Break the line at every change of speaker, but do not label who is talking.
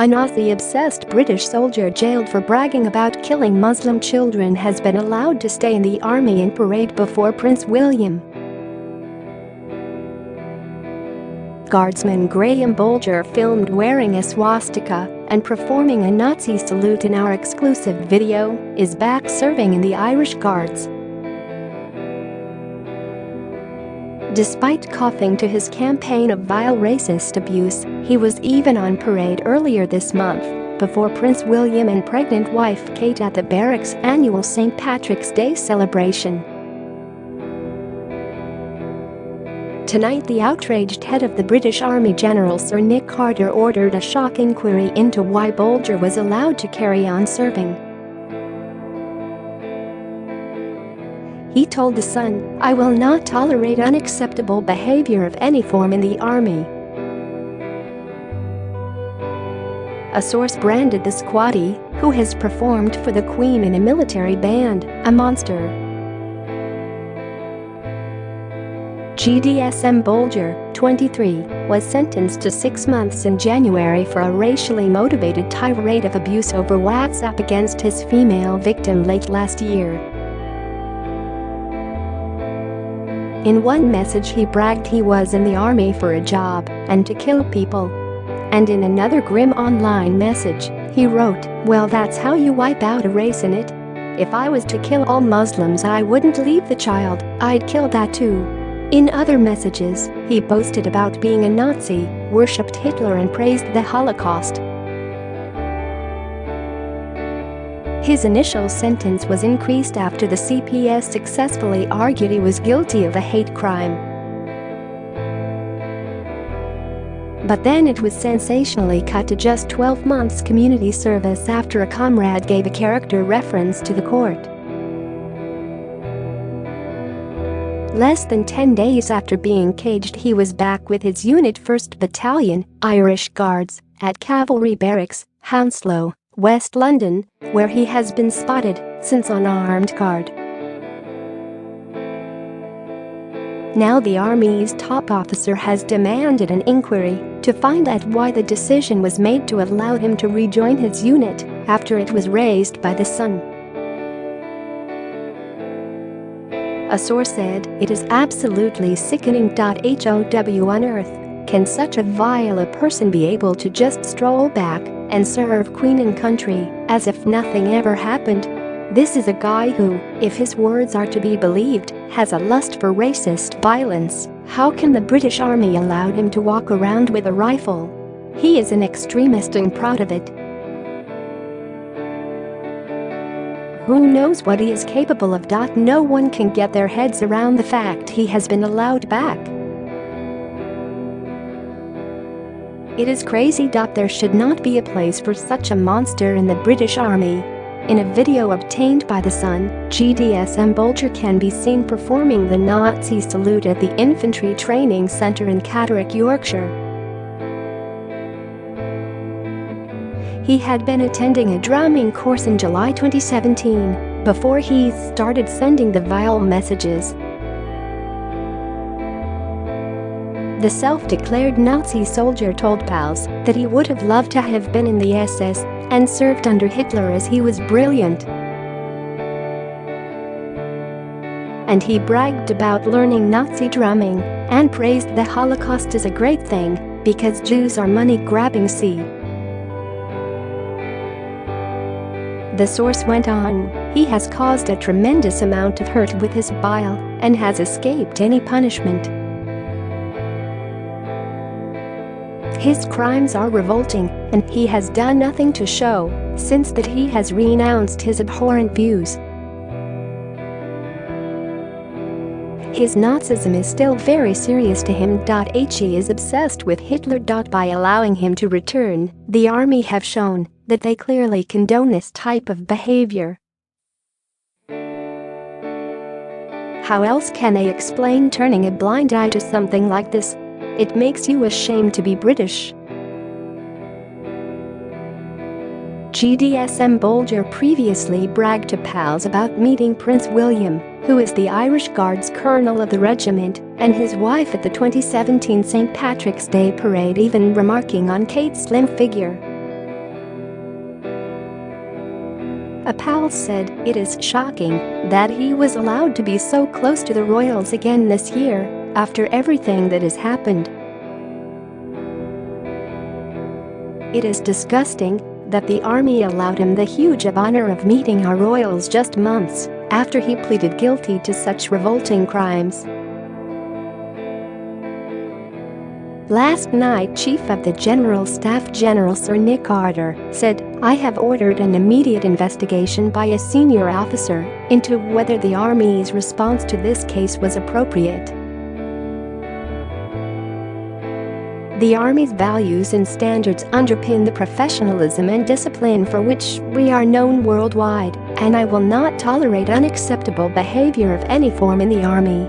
A Nazi-obsessed British soldier jailed for bragging about killing Muslim children has been allowed to stay in the army and parade before Prince William. Guardsman Graham Bolger, filmed wearing a swastika and performing a Nazi salute in our exclusive video, is back serving in the Irish Guards. Despite coughing to his campaign of vile racist abuse, he was even on parade earlier this month, before Prince William and pregnant wife Kate at the barracks' annual St. Patrick's Day celebration. Tonight, the outraged head of the British Army, General Sir Nick Carter, ordered a shock inquiry into why Bolger was allowed to carry on serving. He told The Sun, "I will not tolerate unacceptable behavior of any form in the army." A source branded the Squaddie, who has performed for the Queen in a military band, a monster. GDSM Bolger, 23, was sentenced to 6 months in January for a racially motivated tirade of abuse over WhatsApp against his female victim late last year. In one message, he bragged he was in the army for a job and to kill people. And in another grim online message, he wrote, "Well, that's how you wipe out a race, innit? If I was to kill all Muslims, I wouldn't leave the child, I'd kill that too." In other messages, he boasted about being a Nazi, worshipped Hitler and praised the Holocaust. His initial sentence was increased after the CPS successfully argued he was guilty of a hate crime. But then it was sensationally cut to just 12 months community service after a comrade gave a character reference to the court. Less than 10 days after being caged, he was back with his unit, 1st Battalion, Irish Guards, at Cavalry Barracks, Hounslow, West London, where he has been spotted since on armed guard. Now the Army's top officer has demanded an inquiry to find out why the decision was made to allow him to rejoin his unit after it was raised by The Sun. A source said, "It is absolutely sickening. How on earth can such a vile a person be able to just stroll back and serve Queen and country as if nothing ever happened? This is a guy who, if his words are to be believed, has a lust for racist violence. How can the British Army allow him to walk around with a rifle? He is an extremist and proud of it. Who knows what he is capable of? No one can get their heads around the fact he has been allowed back. It is crazy. There should not be a place for such a monster in the British Army." In a video obtained by The Sun, GDSM Bolger can be seen performing the Nazi salute at the Infantry Training Centre in Catterick, Yorkshire. He had been attending a drumming course in July 2017 before he started sending the vile messages. The self-declared Nazi soldier told pals that he would have loved to have been in the SS and served under Hitler as he was brilliant. And he bragged about learning Nazi drumming and praised the Holocaust as a great thing because Jews are money-grabbing. See. The source went on, "He has caused a tremendous amount of hurt with his bile and has escaped any punishment. His crimes are revolting, and he has done nothing to show since that he has renounced his abhorrent views. His Nazism is still very serious to him. He is obsessed with Hitler. By allowing him to return, the army have shown that they clearly condone this type of behavior. How else can they explain turning a blind eye to something like this? It makes you ashamed to be British." GDSM Bolger previously bragged to pals about meeting Prince William, who is the Irish Guards colonel of the regiment, and his wife at the 2017 St. Patrick's Day parade, even remarking on Kate's slim figure. A pal said it is shocking that he was allowed to be so close to the royals again this year after everything that has happened. It is disgusting that the army allowed him the huge honor of meeting our royals just months after he pleaded guilty to such revolting crimes. Last night, Chief of the General Staff General Sir Nick Carter said, "I have ordered an immediate investigation by a senior officer into whether the Army's response to this case was appropriate." The Army's values and standards underpin the professionalism and discipline for which we are known worldwide, and I will not tolerate unacceptable behavior of any form in the Army.